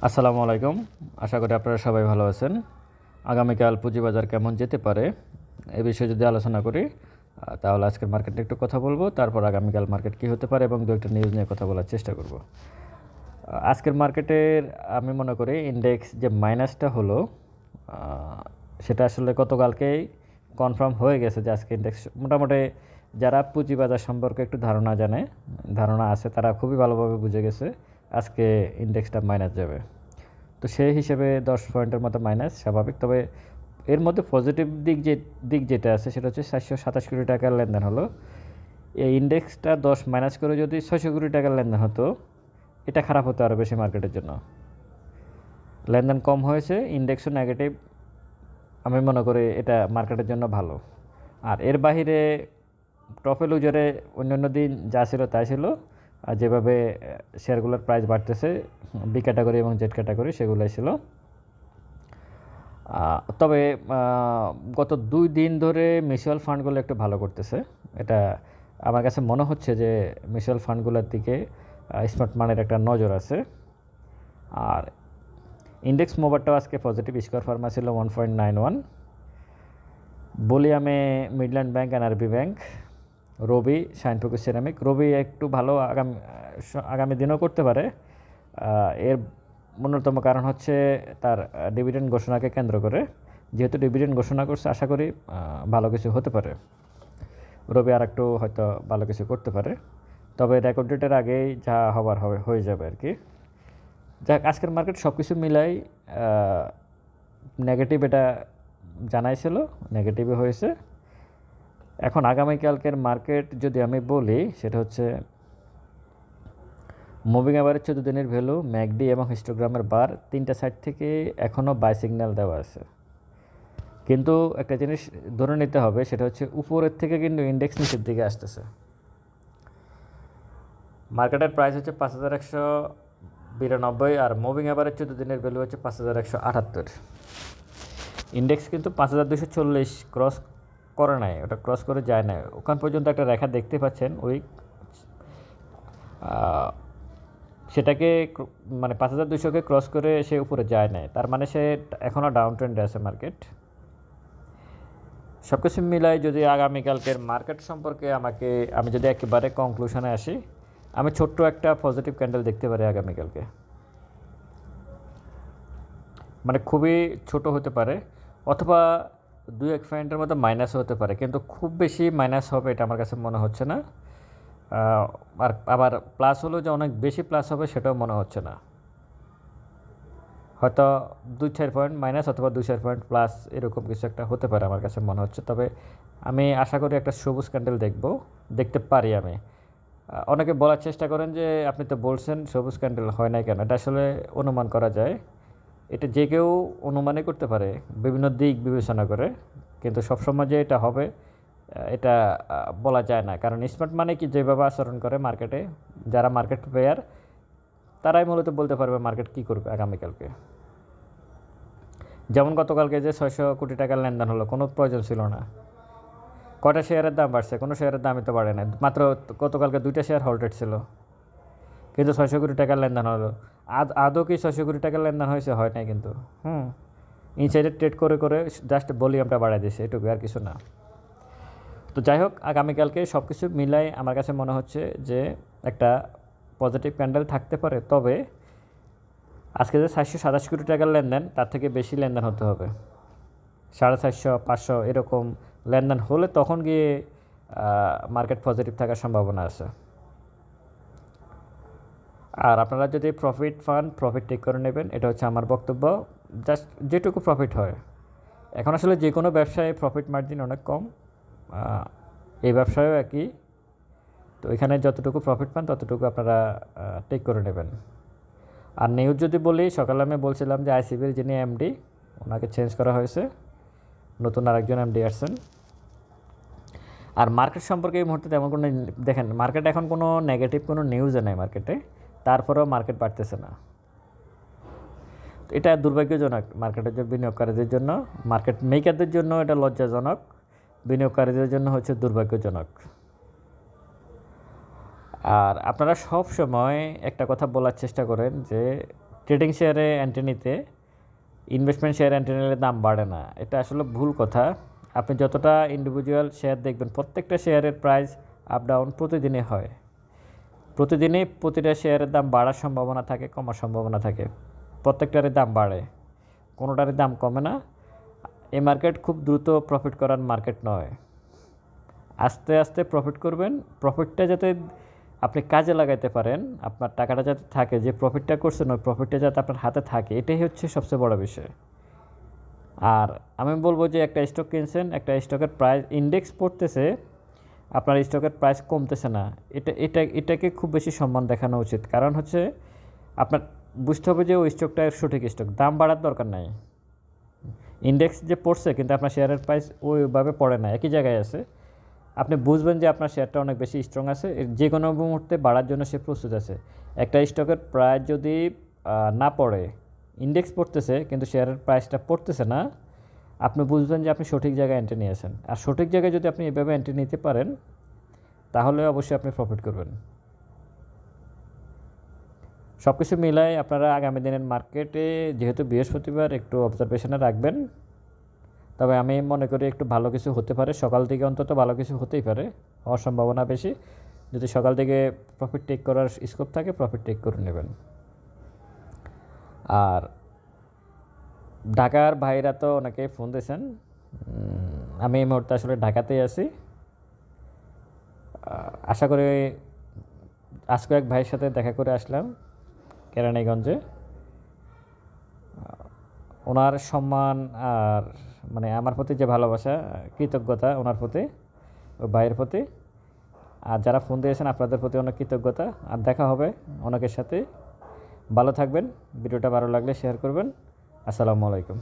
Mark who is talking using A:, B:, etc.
A: আসসালামু আলাইকুম। আশা করি আপনারা সবাই ভালো আছেন। আগামীকাল পুঁজিবাজার কেমন যেতে পারে এ বিষয়ে যদি আলোচনা করি তাহলে আজকের মার্কেট নিয়ে একটু কথা বলবো। তারপর আগামীকাল মার্কেট কী হতে পারে এবং দু একটা নিউজ নিয়ে কথা বলার চেষ্টা করব। আজকের মার্কেটের আমি মনে করি ইন্ডেক্স যে মাইনাসটা হলো সেটা আসলে গতকালকেই কনফার্ম হয়ে গেছে যে আজকে ইন্ডেক্স মোটামুটি যারা পুঁজিবাজার সম্পর্কে একটু ধারণা আছে তারা খুবই ভালোভাবে বুঝে গেছে আজকে ইন্ডেক্সটা মাইনাস যাবে। তো সেই হিসেবে 10 পয়েন্টের মতো মাইনাস স্বাভাবিক। তবে এর মধ্যে পজিটিভ দিক যেটা আছে সেটা হচ্ছে 727 কোটি টাকার লেনদেন হলো। এই ইন্ডেক্সটা 10 মাইনাস করে যদি 600 কোটি টাকার লেনদেন হতো, এটা খারাপ হতো আরও বেশি মার্কেটের জন্য। লেনদেন কম হয়েছে, ইন্ডেক্সও নেগেটিভ, আমি মনে করি এটা মার্কেটের জন্য ভালো। আর এর বাহিরে টপে লুজারে অন্যান্য দিন যা ছিল তাই ছিল। আর যেভাবে শেয়ারগুলোর প্রাইস বাড়তেছে বি ক্যাটাগরি এবং জেড ক্যাটাগরি সেগুলোই ছিল। তবে গত 2 দিন ধরে মিউচুয়াল ফান্ডগুলো একটু ভালো করতেছে। এটা আমার কাছে মনে হচ্ছে যে মিউচুয়াল ফান্ডগুলোর দিকে স্মার্ট মানির একটা নজর আছে। আর ইন্ডেক্স মুভারটাও আজকে পজিটিভ, স্কয়ার ফার্মা ছিল 1.91, বলিয়ামে মিডল্যান্ড ব্যাংক, এনআরবি ব্যাংক, রবি, শাইনফোকাস সিরামিক। রবি একটু ভালো আগামী দিনও করতে পারে। এর অন্যতম কারণ হচ্ছে তার ডিভিডেন্ড ঘোষণাকে কেন্দ্র করে। যেহেতু ডিভিডেন্ড ঘোষণা করছে, আশা করি ভালো কিছু হতে পারে। রবি আর একটু হয়তো ভালো কিছু করতে পারে, তবে রেকর্ড ডেটের আগেই যা হবার হয়ে যাবে আর কি। যাক, আজকের মার্কেট সব কিছু মিলাই নেগেটিভ, এটা জানাইছিল, নেগেটিভই হয়েছে। এখন আগামীকালকের মার্কেট যদি আমি বলি, সেটা হচ্ছে মুভিং অ্যাভারেজ 14 দিনের ভ্যালু, ম্যাকডি এবং হিস্টোগ্রামের বার, 3টা সাইড থেকে এখনও বাই সিগন্যাল দেওয়া আছে। কিন্তু একটা জিনিস ধরে নিতে হবে, সেটা হচ্ছে উপরের থেকে কিন্তু ইন্ডেক্স নিচের দিকে আসতেছে। মার্কেটের প্রাইস হচ্ছে 5192 আর মুভিং অ্যাভারেজ 14 দিনের ভ্যালু হচ্ছে 5178। ইন্ডেক্স কিন্তু 5240 ক্রস করে নাই, ওটা ক্রস করে যায় না। ওখান পর্যন্ত একটা রেখা দেখতে পাচ্ছেন উইক, সেটাকে মানে 5200কে ক্রস করে সে উপরে যায় নাই, তার মানে সে এখনও ডাউন ট্রেন্ডে আছে মার্কেট। সব কিছু মিলাই যদি আগামীকালকের মার্কেট সম্পর্কে আমি যদি একেবারে কনক্লুশনে আসি, আমি ছোট্ট একটা পজিটিভ ক্যান্ডেল দেখতে পারি আগামীকালকে। মানে খুবই ছোট হতে পারে, অথবা 2-1 পয়েন্টের মতো মাইনাস হতে পারে, কিন্তু খুব বেশি মাইনাস হবে এটা আমার কাছে মনে হচ্ছে না। আর আবার প্লাস হলো যে অনেক বেশি প্লাস হবে সেটাও মনে হচ্ছে না। হয়তো 2-4 পয়েন্ট মাইনাস অথবা 2-4 পয়েন্ট প্লাস এরকম কিছু একটা হতে পারে আমার কাছে মনে হচ্ছে। তবে আমি আশা করি একটা সবুজ ক্যান্ডেল দেখতে পারি আমি। অনেকে বলার চেষ্টা করেন যে আপনি তো বলছেন সবুজ ক্যান্ডেল হয় নাই কেন। এটা আসলে অনুমান করা যায়, এটা যে কেউ অনুমানই করতে পারে বিভিন্ন দিক বিবেচনা করে, কিন্তু সবসময় যে এটা হবে এটা বলা যায় না। কারণ স্মার্ট মানে কি, যেভাবে আচরণ করে মার্কেটে যারা মার্কেট প্লেয়ার, তারাই মূলত বলতে পারবে মার্কেট কী করবে আগামীকালকে। যেমন গতকালকে যে 600 কোটি টাকার লেনদেন হলো, কোনো প্রয়োজন ছিল না। কয়টা শেয়ারের দাম বাড়ছে? কোনো শেয়ারের দামই তো বাড়ে না, মাত্র গতকালকে 2টা শেয়ার হল্টেড ছিল, কিন্তু 600 কোটি টাকার লেনদেন হলো। আদৌ কি 600 কোটি টাকার লেনদেন হয়েছে? হয় নাই কিন্তু। ইনসাইডে ট্রেড করে করে জাস্ট ভলিউমটা বাড়াই দিয়েছে, এটুকু, আর কিছু না। তো যাই হোক, আগামীকালকে সব কিছু মিলাই আমার কাছে মনে হচ্ছে যে একটা পজিটিভ ক্যান্ডেল থাকতে পারে। তবে আজকে যে 727 কোটি টাকার লেনদেন, তার থেকে বেশি লেনদেন হতে হবে। 450-500 এরকম লেনদেন হলে তখন গিয়ে মার্কেট পজিটিভ থাকার সম্ভাবনা আছে। আর আপনারা যদি প্রফিট পান, প্রফিট টেক করে নেবেন, এটা হচ্ছে আমার বক্তব্য। জাস্ট যেটুকু প্রফিট হয়, এখন আসলে যে কোনো ব্যবসায় প্রফিট মার্জিন অনেক কম, এই ব্যবসায়ও একই। তো এখানে যতটুকু প্রফিট পান ততটুকু আপনারা টেক করে নেবেন। আর নিউজ যদি বলি, সকালে আমি বলছিলাম যে আইসিবির যিনি এমডি, ওনাকে চেঞ্জ করা হয়েছে, নতুন আরেকজন এমডি আসছেন। আর মার্কেট সম্পর্কে এই মুহূর্তে তেমন কোনো, দেখেন মার্কেট এখন কোনো নেগেটিভ কোনো নিউজে নেই মার্কেটে, তারপরেও মার্কেট বাড়তেছে না। এটা দুর্ভাগ্যজনক মার্কেটের বিনিয়োগকারীদের জন্য, মার্কেট মেকারদের জন্য এটা লজ্জাজনক, বিনিয়োগকারীদের জন্য হচ্ছে দুর্ভাগ্যজনক। আর আপনারা সব সময় একটা কথা বলার চেষ্টা করেন যে ট্রেডিং শেয়ারে এন্ট্রি নিতে ইনভেস্টমেন্ট শেয়ার এন্ট্রি নিলে দাম বাড়ে না, এটা আসলে ভুল কথা। আপনি যতটা ইন্ডিভিজুয়াল শেয়ার দেখবেন, প্রত্যেকটা শেয়ারের প্রাইস আপ ডাউন প্রতিদিনই হয়। প্রতিদিনই প্রতিটা শেয়ারের দাম বাড়ার সম্ভাবনা থাকে, কমার সম্ভাবনা থাকে। প্রত্যেকটারই দাম বাড়ে, কোনোটারই দাম কমে না। এই মার্কেট খুব দ্রুত প্রফিট করার মার্কেট নয়। আস্তে আস্তে প্রফিট করবেন, প্রফিটটা যাতে আপনি কাজে লাগাইতে পারেন, আপনার টাকাটা যাতে থাকে, যে প্রফিটটা করছেন ওই প্রফিটটা যাতে আপনার হাতে থাকে, এটাই হচ্ছে সবচেয়ে বড় বিষয়। আর আমি বলবো যে একটা স্টক কিনছেন, একটা স্টকের প্রাইস ইন্ডেক্স পড়তেছে, আপনার স্টকের প্রাইস কমতেছে না, এটাকে খুব বেশি সম্মান দেখানো উচিত। কারণ হচ্ছে আপনার বুঝতে হবে যে ওই স্টকটা সঠিক স্টক, দাম বাড়ার দরকার নাই। ইন্ডেক্স যে পড়ছে কিন্তু আপনার শেয়ারের প্রাইস ওইভাবে পড়ে না, একই জায়গায় আছে, আপনি বুঝবেন যে আপনার শেয়ারটা অনেক বেশি স্ট্রং আছে, যে কোনো মুহূর্তে বাড়ার জন্য সে প্রস্তুত আছে। একটা স্টকের প্রাইস যদি না পড়ে, ইন্ডেক্স পড়তেছে কিন্তু শেয়ারের প্রাইসটা পড়তেছে না, আপনি বুঝবেন যে আপনি সঠিক জায়গায় এন্ট্রি নিয়েছেন। আর সঠিক জায়গায় যদি আপনি এভাবে এন্ট্রি নিতে পারেন তাহলে অবশ্যই আপনি প্রফিট করবেন। সব কিছু মিলাই আপনারা আগামী দিনের মার্কেটে যেহেতু বৃহস্পতিবার একটু অবজারভেশনে রাখবেন। তবে আমি মনে করি একটু ভালো কিছু হতে পারে, সকাল থেকে অন্তত ভালো কিছু হতেই পারে, হওয়ার সম্ভাবনা বেশি। যদি সকাল থেকে প্রফিট টেক করার স্কোপ থাকে, প্রফিট টেক করে নেবেন। আর ঢাকার ভাইরা তো অনেকেই ফোন দিয়েছেন, আমি এই মুহূর্তে আসলে ঢাকাতেই আছি। আশা করি আজকে এক ভাইয়ের সাথে দেখা করে আসলাম কেরানীগঞ্জে। ওনার সম্মান আর মানে আমার প্রতি যে ভালোবাসা, কৃতজ্ঞতা ওনার প্রতি, ওই ভাইয়ের প্রতি। আর যারা ফোন দিয়েছেন আপনাদের প্রতি অনেক কৃতজ্ঞতা। আর দেখা হবে অনেকের সাথে। ভালো থাকবেন, ভিডিওটা ভালো লাগলে শেয়ার করবেন। আসসালামু আলাইকুম।